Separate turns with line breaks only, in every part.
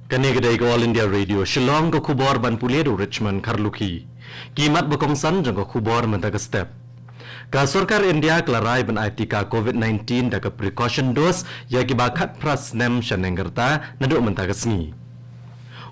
Kani kedai ko All India Radio Shillong ko khubor ban puledo Richmond Karluki. Kimat bokongsan jang ko khubor mentaka step. Ka Sarkar India kelarai ban aitika COVID-19 da ka precaution dose ya ki bakat pras nem shanengerta nado mentaka sngi.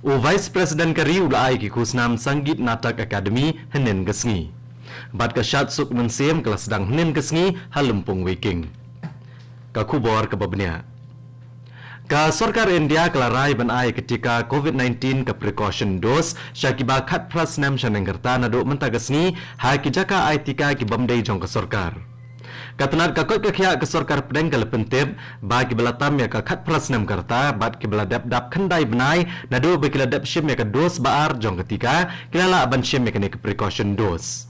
O Vice President kari ulai ki kusnam Sangeet Natak Academy henen gesngi. Bat ka syat suk mensiem kelas sedang henen gesngi halumpung waking. Ka khubor ka babnya. Ka Sarkar India kelarai banai ketika COVID-19 ke precaution dose syakiba khat pras nem shanengerta nado mentagasni ha kijaka aitika ki bamdei jong ka sarkar. Katanat ka kot ka ke sarkar pedeng ka lepentip bagi belatam ya ka khat pras nem kerta bat ki beladap dap khandai banai nado bekila dap shim ya ka dose baar jong ketika kilala aban shim ya ka precaution dose.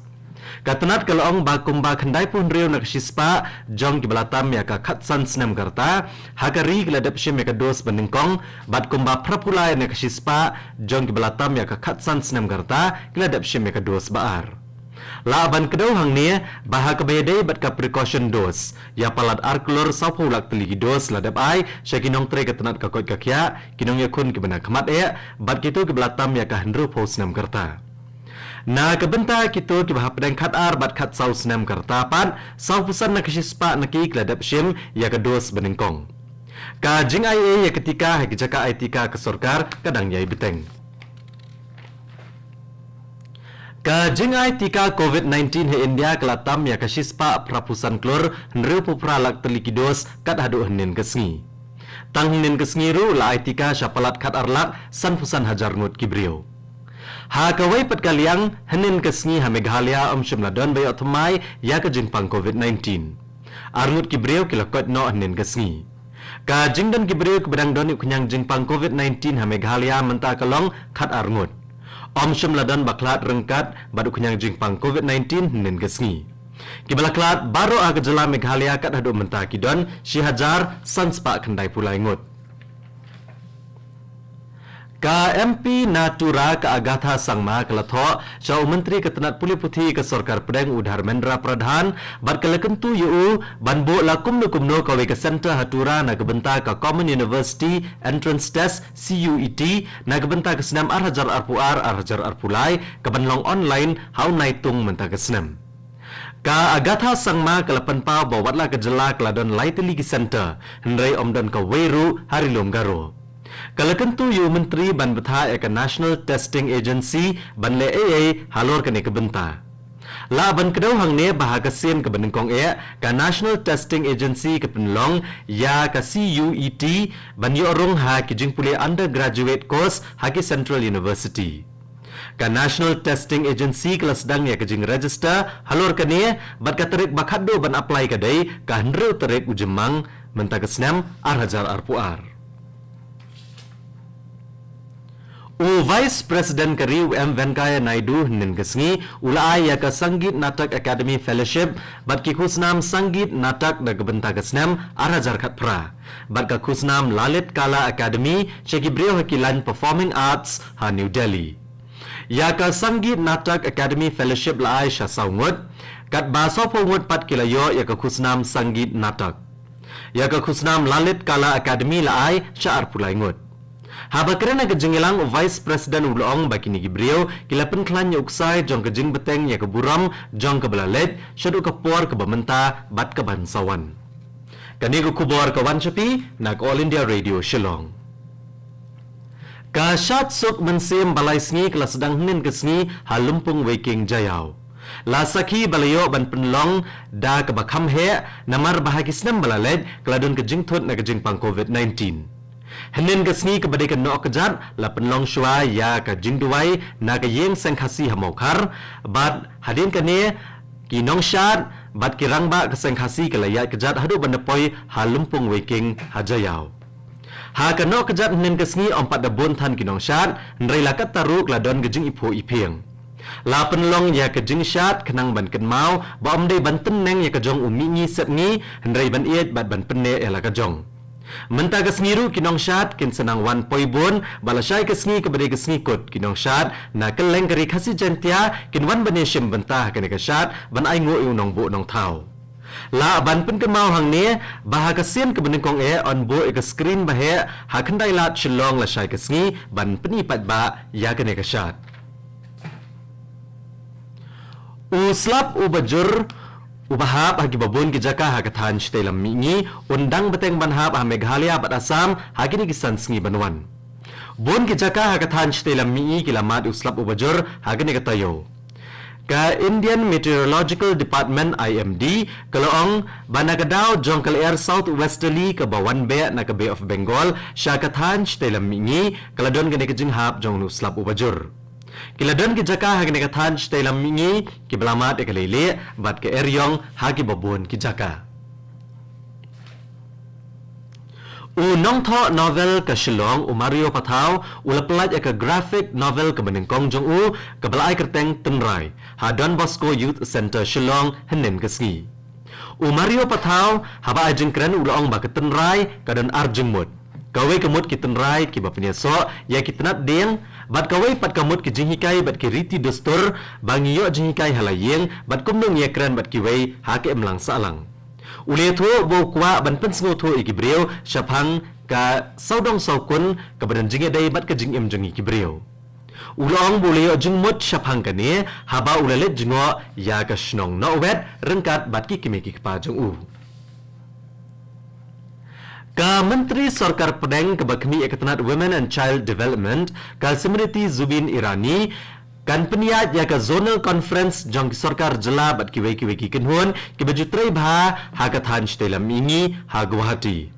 Katanat kalau ong bakumba khandai pun riu nak sispa jong ki belatam ya ka khatsan snam karta hakari gladap shim ya ka dos beningkong bat kumba prapulai nak sispa jong ki belatam ya ka khatsan snam karta gladap shim ya ka dos baar la ban kedau hang ni bah ka bayade bat ka precaution dos ya palat arklor sapulak teligi dos ladap ai syakinong tre katanat ka kot ka kya kinong yakun ki bena khamat e bat kitu ki belatam ya ka hendru pos nam karta. Na kebenta kita ki bahap pedang khat ar bat khat sau snam karta pan sau pusan na kisispa na ki kladap shim ya ka dos beningkong. Ka jing ai ya ketika ha kijaka aitika ke sarkar kadang yai beteng. Ka jing ai tika COVID-19 he India kelatam ya ka sispa prapusan klor nru pupralak teliki dos kat hadu henin kesngi. Tang henin kesngi ru la aitika syapalat khat arlak san pusan hajar ngut kibriu. Ha kawai pat kaliang henin kesngi ha Meghalaya shimla don bayo thmai ya ka jingpang COVID-19. Arngut kibreu kilakot no henin kesngi. Ka jingdan kibreu kebedang don kunyang jingpang COVID-19 ha Meghalaya menta kalong khat arngut. Shimla don baklat rengkat badu kunyang jingpang COVID-19 henin kesngi. Kibalaklat baru aga jela Meghalaya kat hadu menta kidon si hajar sanspa khandai pulai ngut. Ka MP Natura ka Agatha Sangma kelatho Syau Menteri Ketenat Puli Puthi ke Sarkar Pedang Udharmendra Pradhan bat kelekentu yu banbo lakum nukumno kawe ke Center Hatura na kebenta ka Common University Entrance Test CUET na kebenta ke senam arhajar arpulai ke benlong online hau naitung menta ke senam. Ka Agatha Sangma kelapan pa bawatlah ke jela keladon Laitili Center hendrai omdon ka Weru Harilom Garo. Kalakentu yu menteri ban betha ka National Testing Agency ban le AA halor kene kebenta. La ban kedau hang ne bahaga sen ke benengkong ka National Testing Agency ke penlong ya ka CUET ban yu orong ha ki jingpuli undergraduate course ha ki Central University. Ka National Testing Agency kelas sedang ya ke jing register halor kene bat ka terik bakhado ban apply kadai ka hendru terik ujemang menta ke senam arhajar arpuar. O Vice President kari M Venkaya Naidu henin kesngi ulai ya ka Sangeet Natak Academy Fellowship bat ki khusnam Sangeet Natak da gebenta kesnam arhajar khat pra bat ka khusnam Lalit Kala Academy cheki breu hakilan Performing Arts ha New Delhi. Ya ka Sangeet Natak Academy Fellowship lai sha saungut kat baso pongut pat kilayo ya ka khusnam Sangeet Natak. Ya ka khusnam Lalit Kala Academy lai sha arpulai ngut. Haba kerana kejengilang Vice President ulong baki ni gibriu kilapen klan ya uksai jong kejing beteng ya keburam jong ke belalet syadu ke por ke bamenta bat ke bansawan. Kani ku kubor ke wan cepi nak All India Radio Shillong. Ka syat suk mensim balai sngi kelas sedang henin ke sngi halumpung waking jayau. La sakhi balayo ban penlong da ke bakam he namar bahagi senam balalet keladun kejing thut na kejing pang COVID-19. Henin kesngi ke badai ke nok kejat la penlong shua ya ka jingduai na ka yeng sengkhasi hamokar bat hadin kane ki nong syat bat ki rangba ke sengkhasi ke layat kejat hadu bandapoi halumpung waking hajayau. Ha ka nok kejat henin kesngi ompat dabun than ki nong syat ndrai la kat taruk la don gejing ipo ipieng. La penlong ya ke jing syat kenang ban ken mau ba omdei ban teneng ya ka jong umi ngi set ngi ndrai ban iet bat ban penne ya la ka jong. Menta kesngiru kinong syat kin senang wan poibun balasai kesngi ke badai kesngi kot kinong syat na keleng kari khasi jentia kin wan bane shim bentah kene ke syat ban ai ngo yu nong bu nong thau. La ban pun ke mau hang ne bahaga sen ke bening kong on bo ke screen bahe ha khandai lat chlong la shai ke sngi ban pni pat ba ya ke ne ke shat uslap ubajur ubahap hagi babun ki jaka ha kathan chte lam mingi undang beteng banhap ha Meghalaya bat Assam hagi ni kisan sngi banwan bun ki jaka ha kathan chte lam mingi ki lamat uslap ubajur hagi ni katayo ka Indian Meteorological Department IMD kaloong banagadaw jong kal air southwesterly ka bawan be na ka Bay of Bengal sya kathan chte lam mingi kaladon gani ka jinghap jong uslap ubajur kiladon ki jaka hagi ne kathan chte lam mingi ki blamat e kalele bat ke eryong hagi babon ki jaka Unong tho novel ka Shillong Mario Pathau ulaplat ka graphic novel ka Benengkong jong ka balai kerteng tenrai ha Don Bosco Youth Center Shillong henen ka sngi Mario Pathau haba ajeng kren ulong ba ka tenrai ka don arjengmut kawai kemut ki tenrai ki bapnya so ya ki tenat deng bat kawai pat kamut ki jinghikai bat ki riti dostur bangiyo jinghikai halayeng bat kumnung ya kren bat ki wei ha ke emlang salang ule tho bo kwa ban pen sngo tho ikibreu shaphang ka saudong saukun ka badan jinge dai bat ka jingem jongi kibreu ulong buleo jingmut shaphang ka ne haba ulalet jingo ya ka shnong no wet rengkat bat ki kimeki pa jong Ka Menteri Sarkar Pedang Kebakmi Ekatanat Women and Child Development ka Smriti Zubin Irani kan peniat ya ka zonal conference jong sarkar jela bat ki weki kenhun ki bajutrai bha ha ka than stelam ini ha Guwahati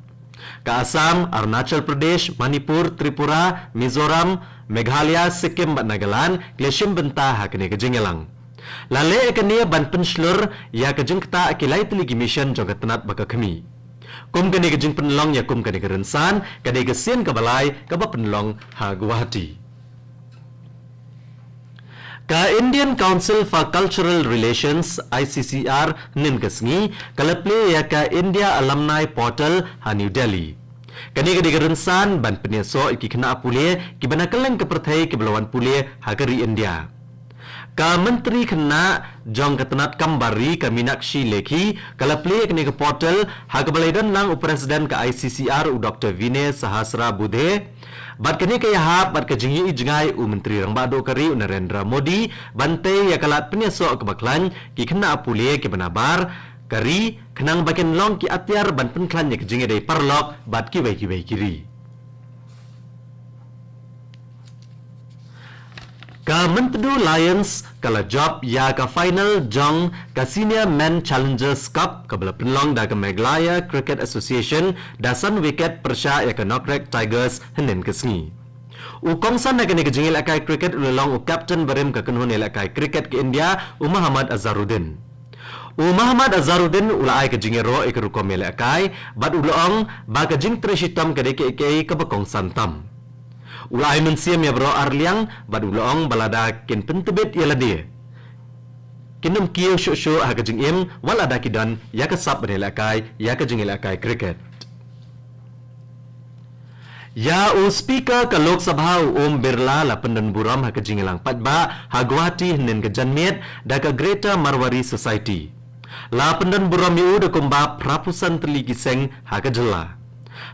ka Assam Arunachal Pradesh Manipur Tripura Mizoram Meghalaya Sikkim bat Nagaland kleshim benta ha kene ka jingelang lale ekane ban penslur ya ka jengkta akilai teligi mission jong katanat baka kami kum kene ka jing penlong ya kum kene ka rensan kane ka sen ka balai ka ba penlong ha Guwahati Ka Indian Council for Cultural Relations ICCR ningasngi kalaple ya ka India Alumni Portal ha New Delhi. Kani ka digaransan ban penyeso iki kena pule ki banakalang ka perthai ki belawan pule ha kari India. Ka Menteri kena jong katanat kambari ka Minakshi Lekhi kalaple kani ka portal ha ka balaidan lang upresiden ka ICCR Dr. Vinay Sahasra Budhe bat kani kaya hap bat kajingi ijngai Menteri Rangbado kari Narendra Modi bantai ya kalat penyeso kebaklan ki kena pule ki banabar kari kenang baken long ki atyar ban penklan ya kajingi dai parlok bat ki wei kiri Ka Mentedu Lions kala job ya ka final jong ka Senior Men Challengers Cup ka bala penlong da ka Meghalaya Cricket Association dasan wicket persya ya ka Nokrek Tigers henen kesngi. Kongsan na kani kajingil akai cricket ulong captain barim ka kenhun akai cricket ke India Muhammad Azharuddin. Muhammad Azharuddin ulai kajingero ikarukom akai bat ulong ba kajing treshitam ka deke ka bakongsan tam. Ulai mensiam ya bro arliang bad ulong balada kin pentebet ya lade kinum kiyo sho ha kajing im wala ada kidan ya kasap benelakai ya kajing ilakai cricket ya speaker ka Lok Sabha Om Birla la pendan buram ha kajing ilang patba ha Guwahati nen ka janmet da ka Greater Marwari Society la pendan buram yu de kumba prapusan teligi seng ha kajela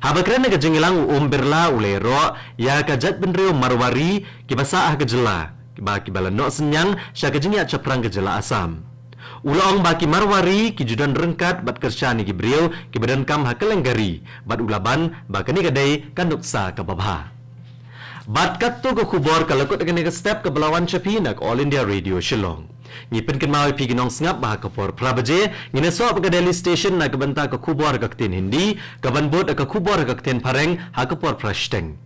Habakran ka jingilang Birla ulero ya ka jat benreo Marwari ki basa ah kajela ba ki balano senyang sya ka jingya chaprang kajela Assam ulong ba ki Marwari ki judan rengkat bat kersyani ki breu ki badan kam ha kalenggari bat ulaban ba kani kadai kanuksa ka babha bat katto ko khubor kalakot ka step ka belawan chapi nak All India Radio Shillong Ngipin kin mawi pi ginong sngap bah kapor prabaje ngine so ka Delhi station na kabanta ka khubor ka tin hindi ka banbot ka khubor ka tin pareng ha kapor prashteng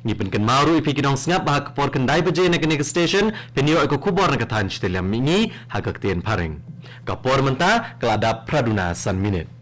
ngipin kin maru pi ginong sngap bah kapor kan dai baje na kin station penio ka khubor na ka than chitelam mingi ha ka tin pareng kapor menta kelada praduna san minute